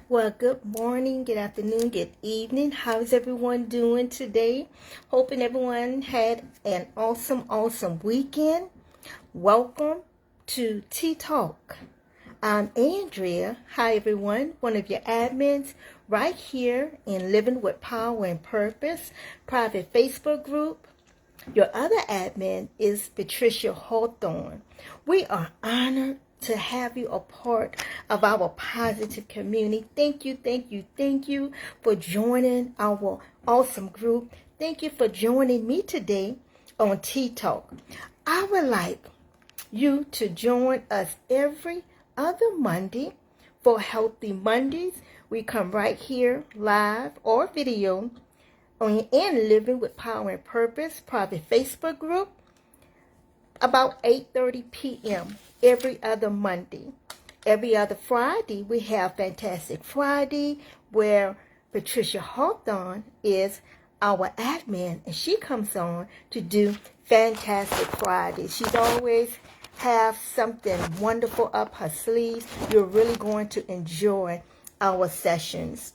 Well, good morning, good afternoon, good evening. How's everyone doing today? Hoping everyone had an awesome weekend. Welcome to Tea Talk. I'm Andrea. Hi, everyone. One of your admins right here in Living with Power and Purpose private Facebook group. Your other admin is Patricia Hawthorne. We are honored to have you a part of our positive community. Thank you for joining our awesome group. Thank you for joining me today on Tea Talk. I would like you to join us every other Monday for Healthy Mondays. We come right here live or video on and Living with Power and Purpose private Facebook group about 8:30 p.m. every other Monday. Every other Friday, we have Fantastic Friday, where Patricia Hawthorne is our admin, and she comes on to do Fantastic Friday. She's always have something wonderful up her sleeves. You're really going to enjoy our sessions.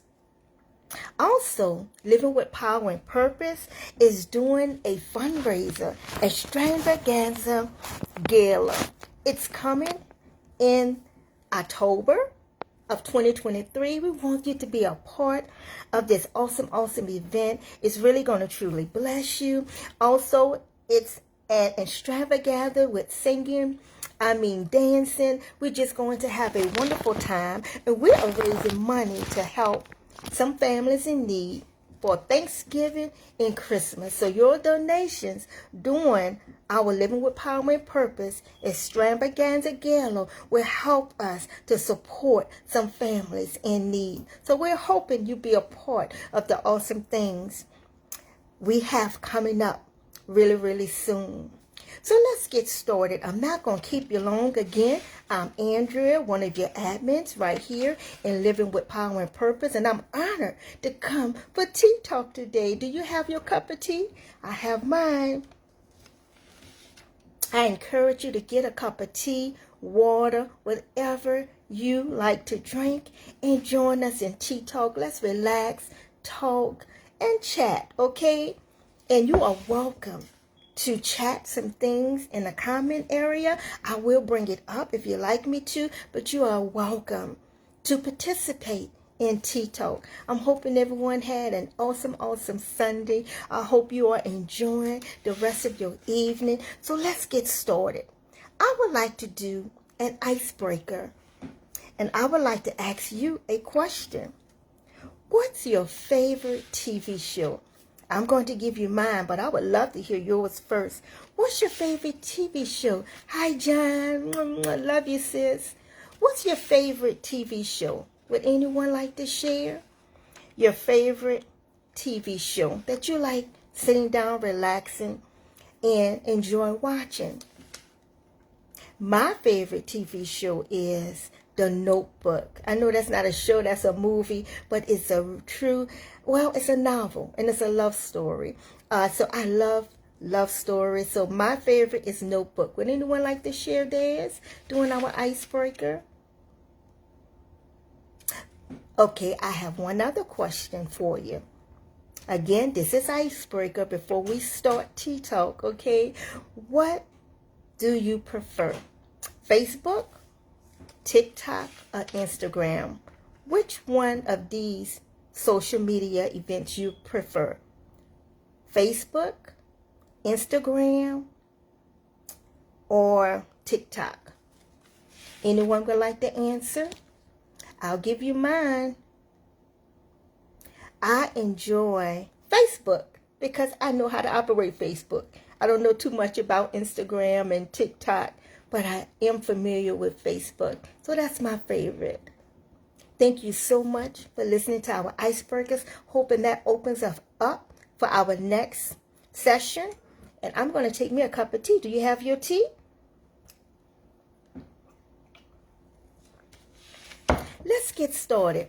Also, Living with Power and Purpose is doing a fundraiser, Extravaganza Gala. It's coming in October of 2023. We want you to be a part of this awesome event. It's really going to truly bless you. Also, it's an extravaganza with singing, dancing. We're just going to have a wonderful time, and we are raising money to help some families in need for Thanksgiving and Christmas. So your donations during our Living with Power and Purpose Extravaganza Gala will help us to support some families in need. So we're hoping you be a part of the awesome things we have coming up really soon. So let's get started. I'm not going to keep you long. Again, I'm Andrea, one of your admins right here in Living with Power and Purpose, and I'm honored to come for Tea Talk today. Do you have your cup of tea? I have mine. I encourage you to get a cup of tea, water, whatever you like to drink, and join us in Tea Talk. Let's relax, talk, and chat, okay? And you are welcome to chat some things in the comment area. I will bring it up if you like me to, but you are welcome to participate in Tea Talk. I'm hoping everyone had an awesome Sunday. I hope you are enjoying the rest of your evening. So let's get started. I would like to do an icebreaker, and I would like to ask you a question. What's your favorite TV show? I'm going to give you mine, but I would love to hear yours first. What's your favorite TV show? Hi, John. Love you, sis. What's your favorite TV show? Would anyone like to share your favorite TV show that you like sitting down, relaxing, and enjoy watching? My favorite TV show is The Notebook. I know that's not a show, that's a movie, but it's a it's a novel, and it's a love story. So I love stories. So my favorite is Notebook. Would anyone like to share theirs during our icebreaker? Okay, I have one other question for you. Again, this is icebreaker before we start Tea Talk, okay? What do you prefer? Facebook, TikTok, or Instagram? Which one of these social media events you prefer? Facebook, Instagram, or TikTok? Anyone would like to answer? I'll give you mine. I enjoy Facebook because I know how to operate Facebook. I don't know too much about Instagram and TikTok, but I am familiar with Facebook. So that's my favorite. Thank you so much for listening to our icebreakers. Hoping that opens us up for our next session. And I'm going to take me a cup of tea. Do you have your tea? Let's get started.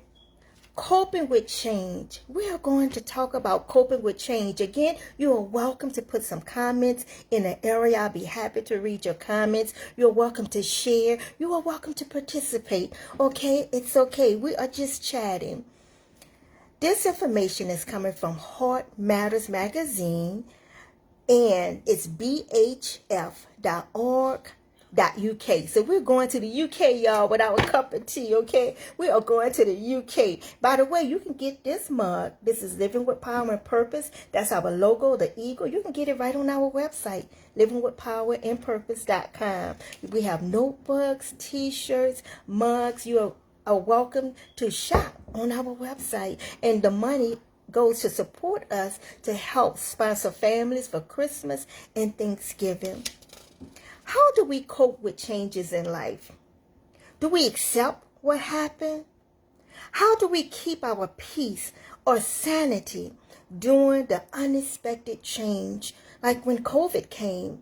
Coping with change. We are going to talk about coping with change. Again, you are welcome to put some comments in the area. I'll be happy to read your comments. You're welcome to share. You are welcome to participate. Okay? It's okay. We are just chatting. This information is coming from Heart Matters Magazine, and it's bhf.org.uk. So we're going to the UK, y'all, with our cup of tea, okay? We are going to the UK. By the way, you can get this mug. This is Living with Power and Purpose. That's our logo, the eagle. You can get it right on our website, livingwithpowerandpurpose.com. We have notebooks, t-shirts, mugs. You are welcome to shop on our website. And the money goes to support us to help sponsor families for Christmas and Thanksgiving. How do we cope with changes in life? Do we accept what happened? How do we keep our peace or sanity during the unexpected change, like when COVID came?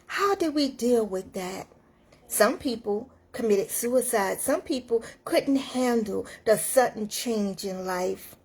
How did we deal with that? Some people committed suicide. Some people couldn't handle the sudden change in life.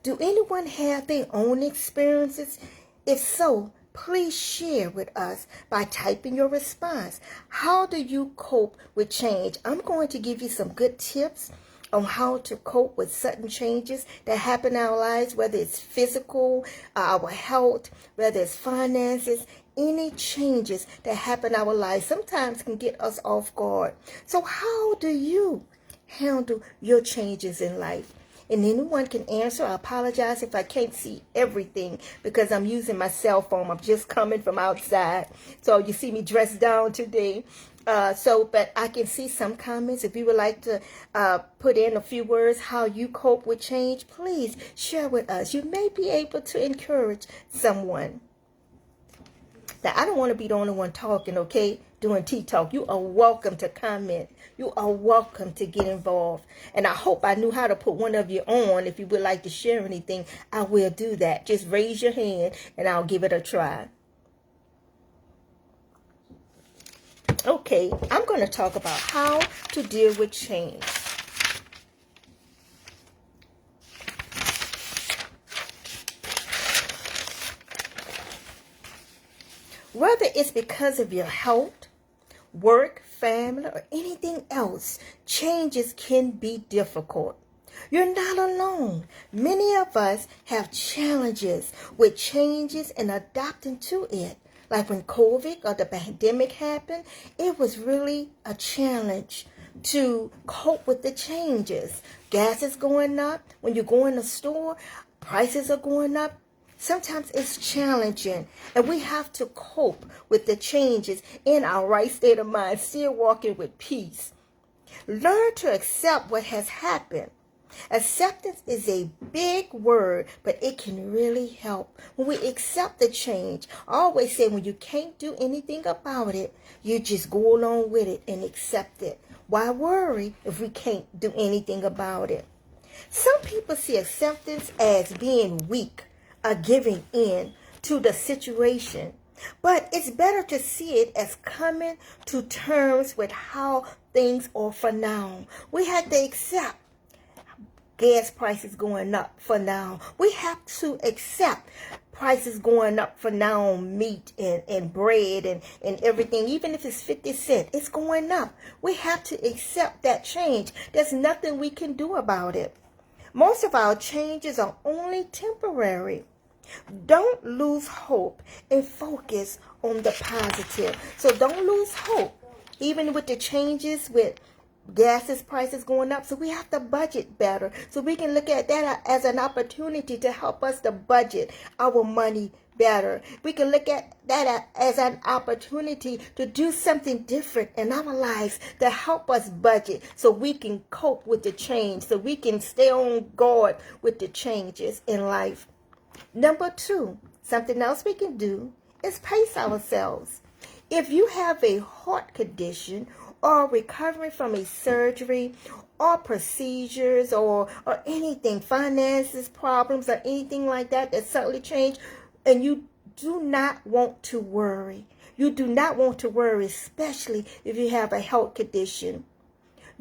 Do anyone have their own experiences? If so, please share with us by typing your response. How do you cope with change? I'm going to give you some good tips on how to cope with sudden changes that happen in our lives, whether it's physical, our health, whether it's finances. Any changes that happen in our lives sometimes can get us off guard. So how do you handle your changes in life? And anyone can answer. I apologize if I can't see everything because I'm using my cell phone. I'm just coming from outside. So you see me dressed down today. But I can see some comments. If you would like to put in a few words how you cope with change, please share with us. You may be able to encourage someone. Now, I don't want to be the only one talking, okay, doing tea talk. You are welcome to comment. You are welcome to get involved. And I hope I knew how to put one of you on. If you would like to share anything, I will do that. Just raise your hand and I'll give it a try. Okay, I'm going to talk about how to deal with change. Whether it's because of your health, work, family, or anything else, changes can be difficult. You're not alone. Many of us have challenges with changes and adapting to it. Like when COVID or the pandemic happened, it was really a challenge to cope with the changes. Gas is going up. When you go in the store, prices are going up. Sometimes it's challenging, and we have to cope with the changes in our right state of mind, still walking with peace. Learn to accept what has happened. Acceptance is a big word, but it can really help. When we accept the change, I always say when you can't do anything about it, you just go along with it and accept it. Why worry if we can't do anything about it? Some people see acceptance as being weak, giving in to the situation. But it's better to see it as coming to terms with how things are for now. We have to accept gas prices going up for now. We have to accept prices going up for now on meat and bread and everything. Even if it's 50 cents, it's going up. We have to accept that change. There's nothing we can do about it. Most of our changes are only temporary. Don't lose hope and focus on the positive. So don't lose hope. Even with the changes with gas prices going up, so we have to budget better. So we can look at that as an opportunity to help us to budget our money better. We can look at that as an opportunity to do something different in our lives to help us budget so we can cope with the change, so we can stay on guard with the changes in life. Number 2, something else we can do is pace ourselves. If you have a heart condition or recovering from a surgery or procedures or anything, finances, problems, or anything like that suddenly change, and you do not want to worry. You do not want to worry, especially if you have a health condition.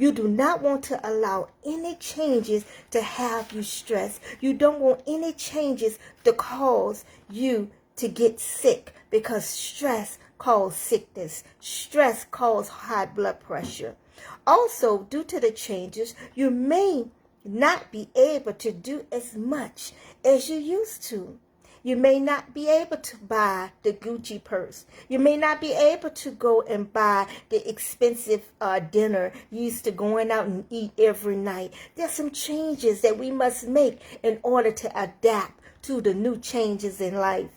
You do not want to allow any changes to have you stressed. You don't want any changes to cause you to get sick, because stress causes sickness. Stress causes high blood pressure. Also, due to the changes, you may not be able to do as much as you used to. You may not be able to buy the Gucci purse. You may not be able to go and buy the expensive dinner you used to going out and eat every night. There's some changes that we must make in order to adapt to the new changes in life.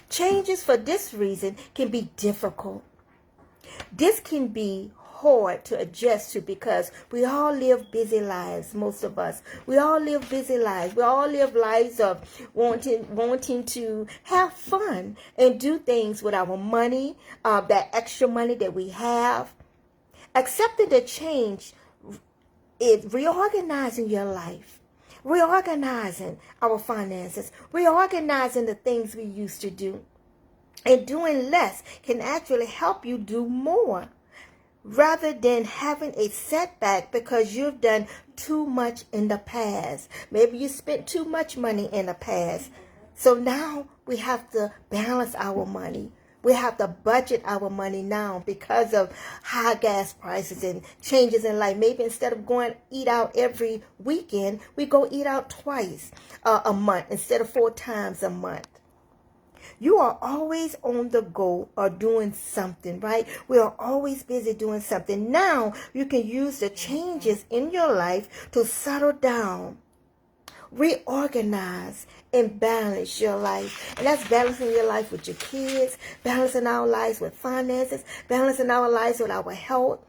Changes for this reason can be difficult. This can be hard to adjust to, because we all live busy lives. Most of us, we all live busy lives. We all live lives of wanting to have fun and do things with our money, that extra money that we have. Accepting the change is reorganizing your life, reorganizing our finances, reorganizing the things we used to do. And doing less can actually help you do more, rather than having a setback because you've done too much in the past. Maybe you spent too much money in the past. So now we have to balance our money. We have to budget our money now because of high gas prices and changes in life. Maybe instead of going eat out every weekend, we go eat out twice a month instead of 4 times a month. You are always on the go or doing something, right? We are always busy doing something. Now you can use the changes in your life to settle down, reorganize, and balance your life. And that's balancing your life with your kids, balancing our lives with finances, balancing our lives with our health.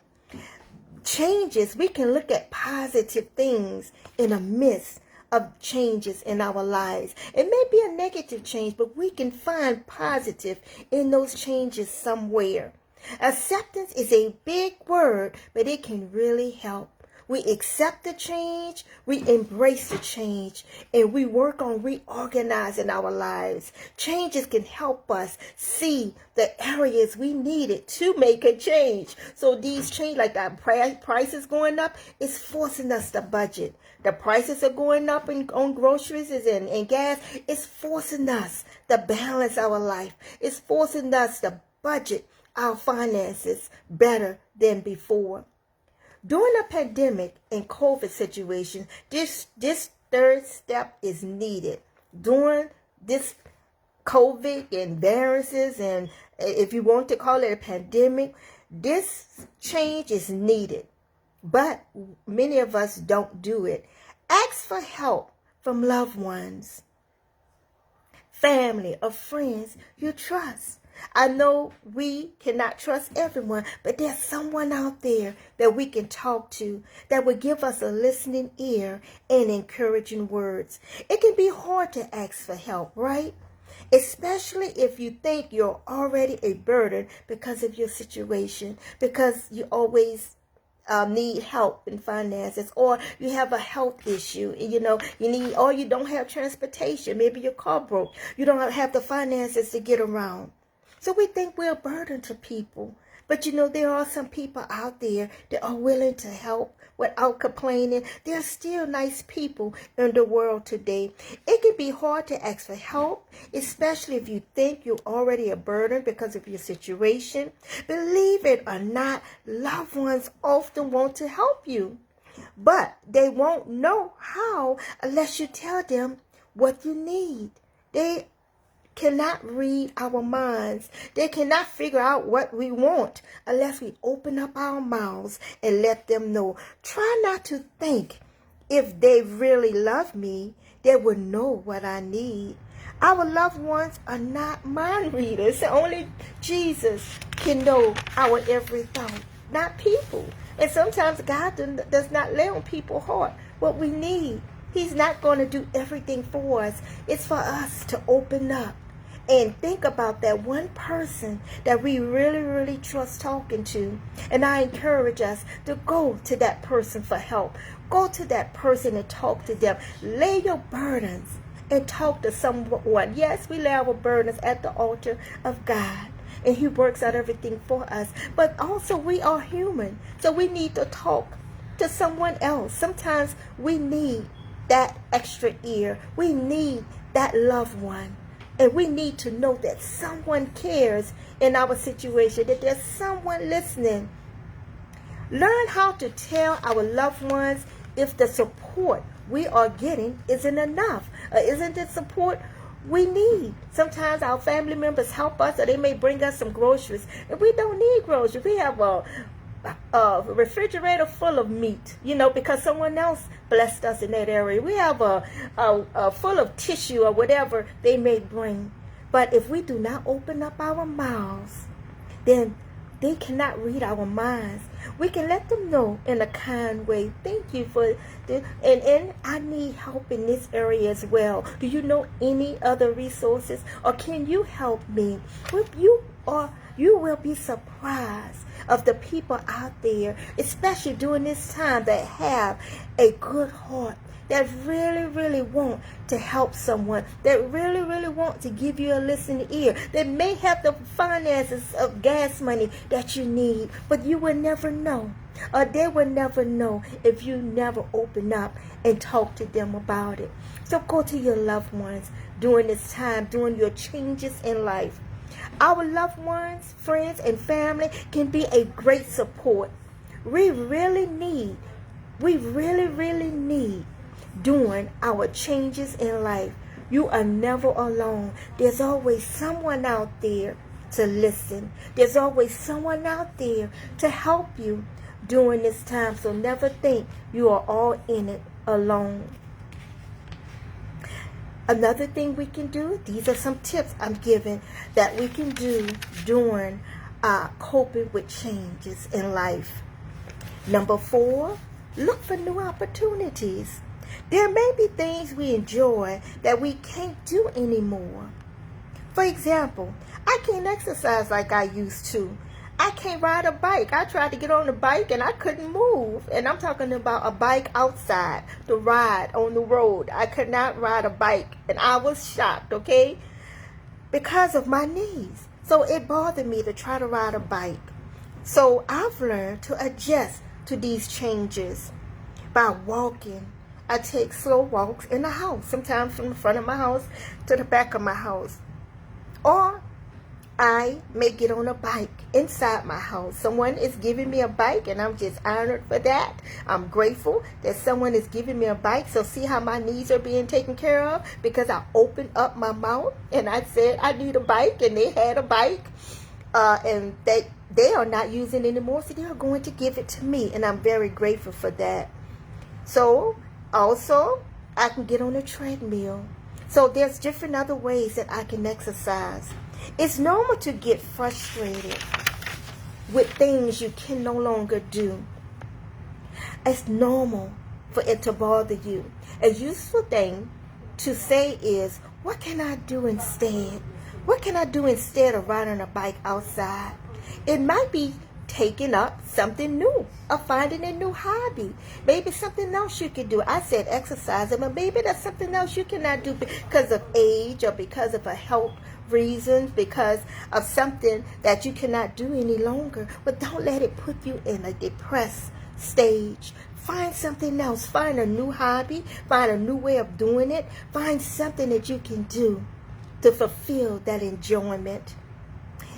Changes, we can look at positive things in the midst of changes in our lives. It may be a negative change, but we can find positive in those changes somewhere. Acceptance is a big word, but it can really help. We accept the change, we embrace the change, and we work on reorganizing our lives. Changes can help us see the areas we needed to make a change. So these change, like the prices going up, is forcing us to budget. The prices are going up on groceries and gas. It's forcing us to balance our life. It's forcing us to budget our finances better than before. During a pandemic and COVID situation, this third step is needed. During this COVID and variances, and if you want to call it a pandemic, this change is needed. But many of us don't do it. Ask for help from loved ones, family, or friends you trust. I know we cannot trust everyone, but there's someone out there that we can talk to that will give us a listening ear and encouraging words. It can be hard to ask for help, right? Especially if you think you're already a burden because of your situation, because you always need help in finances, or you have a health issue, you need, or you don't have transportation. Maybe your car broke. You don't have the finances to get around. So we think we're a burden to people. But there are some people out there that are willing to help without complaining. There are still nice people in the world today. It can be hard to ask for help, especially if you think you're already a burden because of your situation. Believe it or not, loved ones often want to help you, but they won't know how unless you tell them what you need. They cannot read our minds. They cannot figure out what we want unless we open up our mouths and let them know. Try not to think if they really love me, they would know what I need. Our loved ones are not mind readers. Only Jesus can know our every thought, not people. And sometimes God does not lay on people's heart what we need. He's not going to do everything for us. It's for us to open up and think about that one person that we really, really trust talking to. And I encourage us to go to that person for help. Go to that person and talk to them. Lay your burdens and talk to someone. Yes, we lay our burdens at the altar of God, and He works out everything for us. But also we are human, so we need to talk to someone else. Sometimes we need that extra ear. We need that loved one. And we need to know that someone cares in our situation, that there's someone listening. Learn how to tell our loved ones if the support we are getting isn't enough, or isn't the support we need. Sometimes our family members help us, or they may bring us some groceries, and we don't need groceries. We have a refrigerator full of meat, because someone else blessed us in that area. We have a full of tissue or whatever they may bring. But if we do not open up our mouths, then they cannot read our minds. We can let them know in a kind way. Thank you for this. And I need help in this area as well. Do you know any other resources? Or can you help me? You will be surprised of the people out there, especially during this time, that have a good heart, that really, really want to help someone, that really, really want to give you a listening ear, that may have the finances of gas money that you need, but you will never know, or they will never know if you never open up and talk to them about it. So go to your loved ones during this time, during your changes in life. Our loved ones, friends, and family can be a great support. We really, really need during our changes in life. You are never alone. There's always someone out there to listen. There's always someone out there to help you during this time. So never think you are all in it alone. Another thing we can do, these are some tips I'm giving that we can do during coping with changes in life. Number 4, look for new opportunities. There may be things we enjoy that we can't do anymore. For example, I can't exercise like I used to. I can't ride a bike. I tried to get on the bike and I couldn't move. And I'm talking about a bike outside, the ride on the road. I could not ride a bike. And I was shocked, okay? Because of my knees. So it bothered me to try to ride a bike. So I've learned to adjust to these changes by walking. I take slow walks in the house, sometimes from the front of my house to the back of my house. Or I may get on a bike inside my house. Someone is giving me a bike, and I'm just honored for that. I'm grateful that someone is giving me a bike. So see how my needs are being taken care of? Because I opened up my mouth and I said I need a bike, and they had a bike. And they are not using it anymore, so they are going to give it to me. And I'm very grateful for that. So also, I can get on a treadmill. So there's different other ways that I can exercise. It's normal to get frustrated with things you can no longer do. It's normal for it to bother you. A useful thing to say is, what can I do instead? What can I do instead of riding a bike outside? It might be taking up something new or finding a new hobby. Maybe something else you can do. I said exercising, but maybe that's something else you cannot do because of age or because of a health reasons, because of something that you cannot do any longer. But don't let it put you in a depressed stage. Find something else. Find a new hobby. Find a new way of doing it. Find something that you can do to fulfill that enjoyment.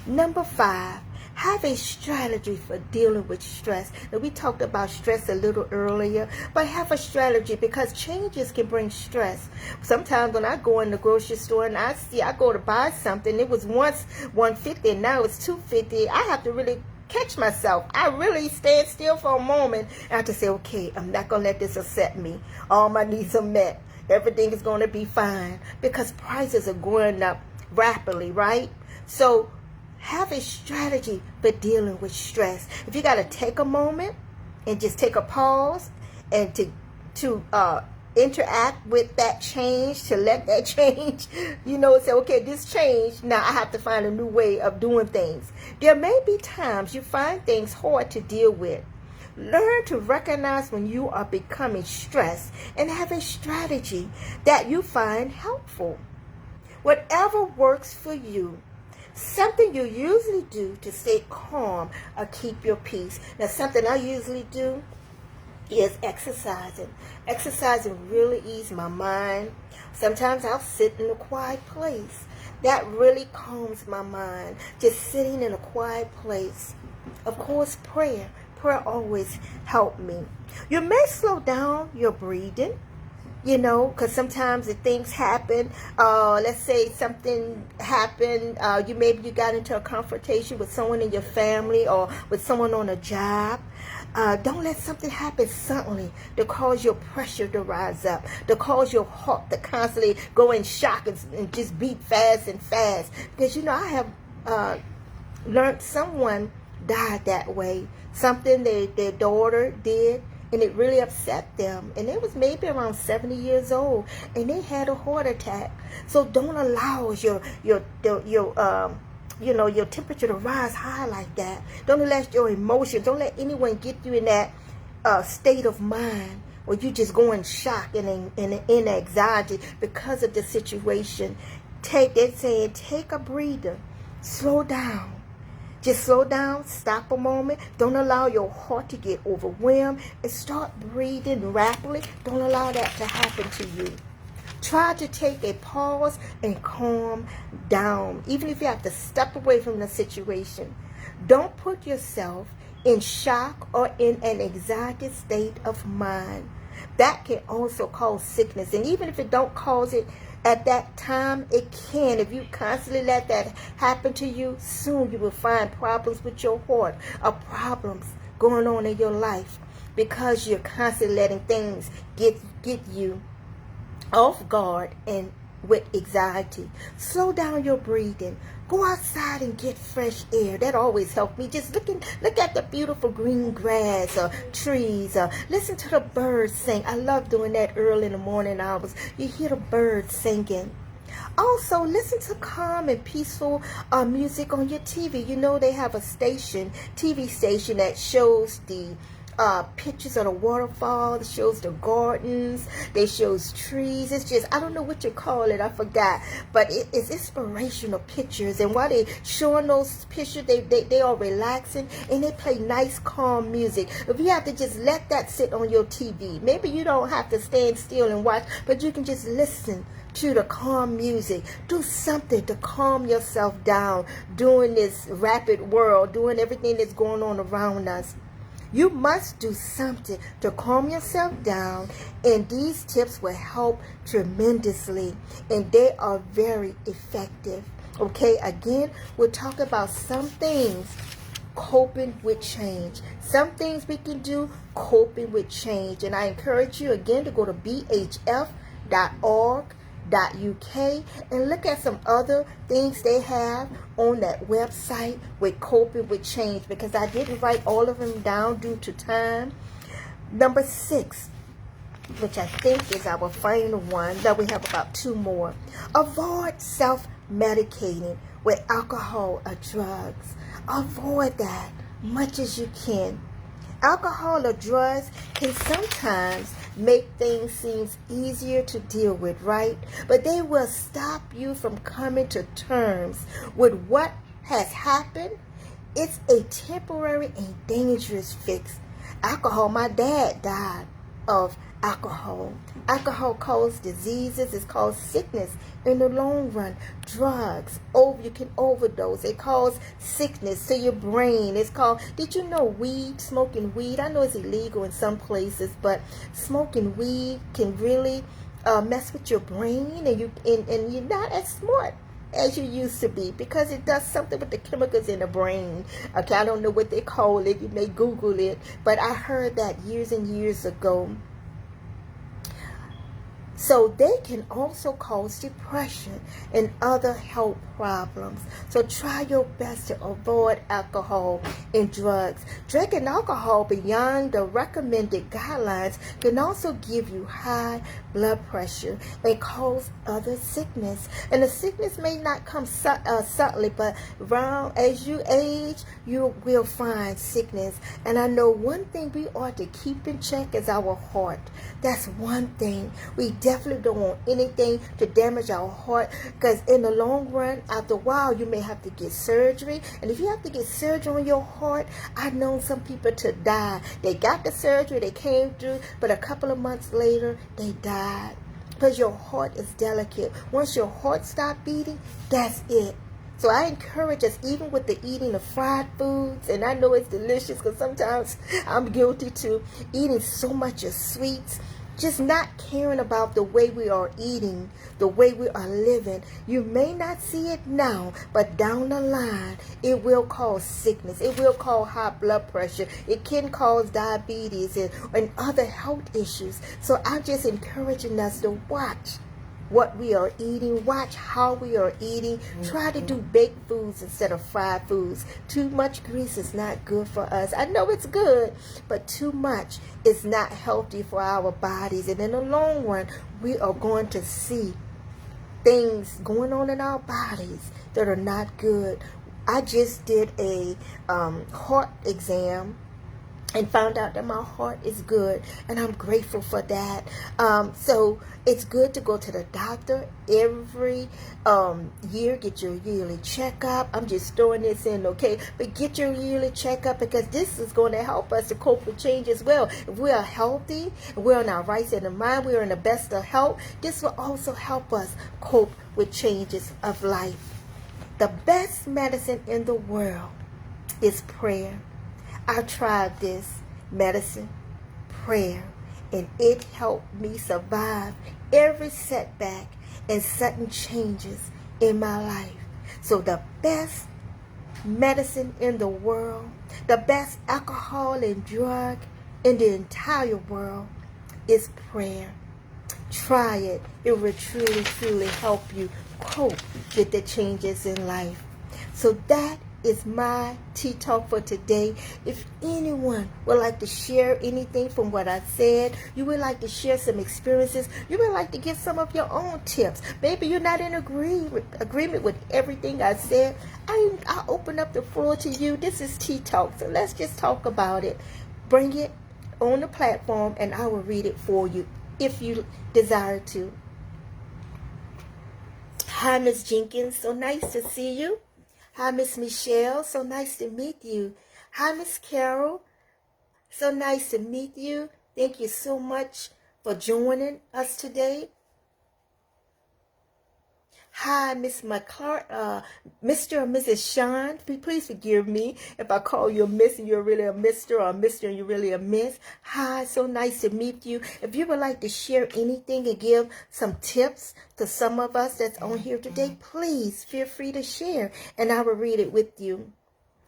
Number 5, have a strategy for dealing with stress. Now, we talked about stress a little earlier, but have a strategy because changes can bring stress. Sometimes when I go in the grocery store and I go to buy something, it was once $150 and now it's $250. I have to really catch myself. I really stand still for a moment and I have to say, okay, I'm not going to let this upset me. All my needs are met. Everything is going to be fine because prices are going up rapidly, right? So have a strategy for dealing with stress. If you got to take a moment and just take a pause and to interact with that change, to let that change, say, okay, this changed. Now I have to find a new way of doing things. There may be times you find things hard to deal with. Learn to recognize when you are becoming stressed and have a strategy that you find helpful. Whatever works for you. Something you usually do to stay calm or keep your peace. Now, something I usually do is exercising. Exercising really eases my mind. Sometimes I'll sit in a quiet place. That really calms my mind. Just sitting in a quiet place. Of course, prayer. Prayer always helps me. You may slow down your breathing. Because sometimes the things happen. Let's say something happened. Maybe you got into a confrontation with someone in your family or with someone on a job. Don't let something happen suddenly to cause your pressure to rise up, to cause your heart to constantly go in shock and just beat fast and fast. Because I have learned someone died that way. Something their daughter did. And it really upset them. And they was maybe around 70 years old. And they had a heart attack. So don't allow your temperature to rise high like that. Don't let your emotions, don't let anyone get you in that state of mind where you just go in shock and in anxiety because of the situation. They're saying, take a breather. Slow down. Just slow down, stop a moment. Don't allow your heart to get overwhelmed and start breathing rapidly. Don't allow that to happen to you. Try to take a pause and calm down, even if you have to step away from the situation. Don't put yourself in shock or in an anxiety state of mind. That can also cause sickness. And even if it don't cause it at that time, it can. If you constantly let that happen to you, soon you will find problems with your heart or problems going on in your life because you're constantly letting things get you off guard and with anxiety. Slow down your breathing. Go outside and get fresh air. That always helps me. Just look at the beautiful green grass or trees. Listen to the birds sing. I love doing that early in the morning hours. You hear the birds singing. Also, listen to calm and peaceful music on your TV. They have a TV station that shows the pictures of the waterfall. It shows the gardens. They shows trees. It's just, I don't know what you call it. I forgot. But it's inspirational pictures. And while they showing those pictures, they are relaxing. And they play nice, calm music. If you have to just let that sit on your TV. Maybe you don't have to stand still and watch. But you can just listen to the calm music. Do something to calm yourself down during this rapid world. Doing everything that's going on around us. You must do something to calm yourself down, and these tips will help tremendously, and they are very effective. Okay, again, we'll talk about some things coping with change. Some things we can do coping with change, and I encourage you again to go to bhf.org. .uk and look at some other things they have on that website with coping with change, because I didn't write all of them down due to time. Number 6, which I think is our final one, that we have about 2 more. Avoid self-medicating with alcohol or drugs. Avoid that much as you can. Alcohol or drugs can sometimes make things seem easier to deal with, right? But they will stop you from coming to terms with what has happened. It's a temporary and dangerous fix. Alcohol, my dad died of alcohol. Alcohol causes diseases. It's caused sickness in the long run. Drugs, you can overdose. It causes sickness to your brain. It's called, did you know smoking weed? I know it's illegal in some places, but smoking weed can really mess with your brain, and you're not as smart as you used to be, because it does something with the chemicals in the brain. Okay, I don't know what they call it. You may Google it, but I heard that years and years ago. So they can also cause depression and other health problems. So try your best to avoid alcohol and drugs. Drinking alcohol beyond the recommended guidelines can also give you high blood pressure and cause other sickness. And the sickness may not come suddenly, but around as you age, you will find sickness. And I know one thing we ought to keep in check is our heart. That's one thing. We definitely don't want anything to damage our heart, because in the long run, after a while, you may have to get surgery. And if you have to get surgery on your heart, I've known some people to die. They got the surgery, they came through, but a couple of months later, they died. Because your heart is delicate. Once your heart stops beating, that's it. So I encourage us, even with the eating of fried foods, and I know it's delicious because sometimes I'm guilty too, eating so much of sweets, just not caring about the way we are eating, the way we are living. You may not see it now, but down the line, it will cause sickness. It will cause high blood pressure. It can cause diabetes and other health issues. So I'm just encouraging us to watch what we are eating, watch how we are eating. Try to do baked foods instead of fried foods. Too much grease is not good for us. I know it's good, but too much is not healthy for our bodies. And in the long run, we are going to see things going on in our bodies that are not good. I just did a heart exam and found out that my heart is good, and I'm grateful for that. So it's good to go to the doctor every year, get your yearly checkup. I'm just throwing this in, okay? But get your yearly checkup, because this is going to help us to cope with change as well. If we are healthy, we're in our right state of mind, we're in the best of health, this will also help us cope with changes of life. The best medicine in the world is prayer. I tried this medicine, prayer, and it helped me survive every setback and sudden changes in my life. So the best medicine in the world, the best alcohol and drug in the entire world is prayer. Try it. It will truly, truly help you cope with the changes in life. So that is my tea talk for today. If anyone would like to share anything from what I said, you would like to share some experiences, you would like to give some of your own tips, maybe you're not in agreement with everything I said, I open up the floor to you. This is tea talk, so let's just talk about it. Bring it on the platform and I will read it for you if you desire to. Hi, Miss Jenkins, so nice to see you. Hi, Miss Michelle. So nice to meet you. Hi, Miss Carol. So nice to meet you. Thank you so much for joining us today. Hi, Miss McClark, Mr. or Mrs. Sean. Please forgive me if I call you a Miss and you're really a Mr. or a Mr. and you're really a Miss. Hi, so nice to meet you. If you would like to share anything and give some tips to some of us that's on here today, please feel free to share and I will read it with you.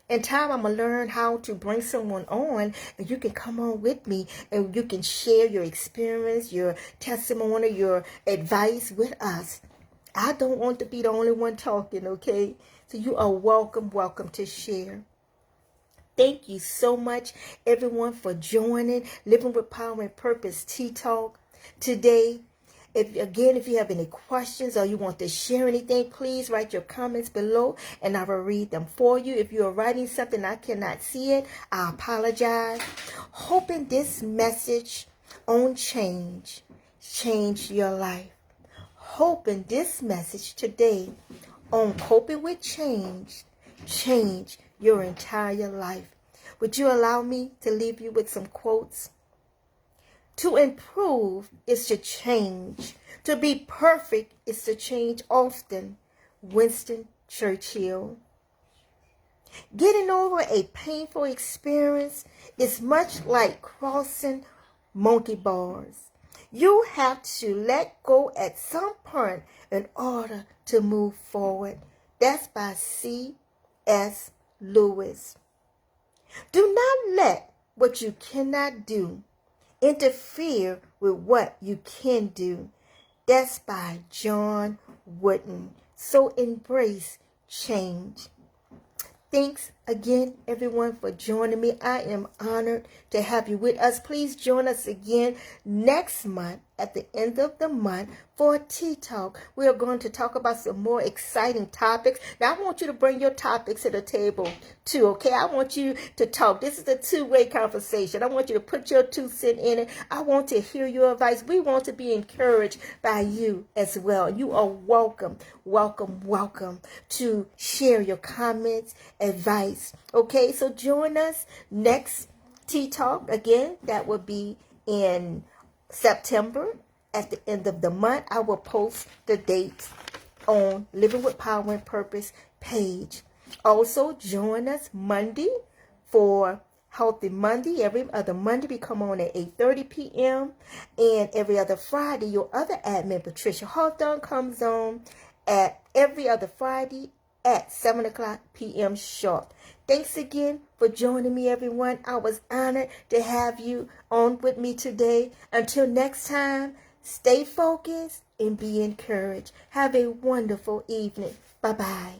In time, I'm going to learn how to bring someone on and you can come on with me and you can share your experience, your testimony, your advice with us. I don't want to be the only one talking, okay? So you are welcome to share. Thank you so much, everyone, for joining Living with Power and Purpose Tea Talk today. If you have any questions or you want to share anything, please write your comments below and I will read them for you. If you are writing something I cannot see it, I apologize. Hoping this message on change your life. Hoping this message today on coping with change your entire life. Would you allow me to leave you with some quotes? To improve is to change. To be perfect is to change often. Winston Churchill. Getting over a painful experience is much like crossing monkey bars. You have to let go at some point in order to move forward. That's by C.S. Lewis. Do not let what you cannot do interfere with what you can do. That's by John Wooden. So embrace change. Thanks again, everyone, for joining me. I am honored to have you with us. Please join us again next month at the end of the month for Tea Talk. We are going to talk about some more exciting topics. Now, I want you to bring your topics to the table too, okay? I want you to talk. This is a two-way conversation. I want you to put your 2 cents in it. I want to hear your advice. We want to be encouraged by you as well. You are welcome to share your comments, advice, okay? So join us next Tea Talk. Again, that will be in September. At the end of the month, I will post the dates on Living with Power and Purpose page. Also, join us Monday for Healthy Monday. Every other Monday, we come on at 8:30 p.m. And every other Friday, your other admin, Patricia Hawthorne, comes on at every other Friday at 7 o'clock p.m. sharp. Thanks again for joining me, everyone. I was honored to have you on with me today. Until next time, stay focused and be encouraged. Have a wonderful evening. Bye-bye.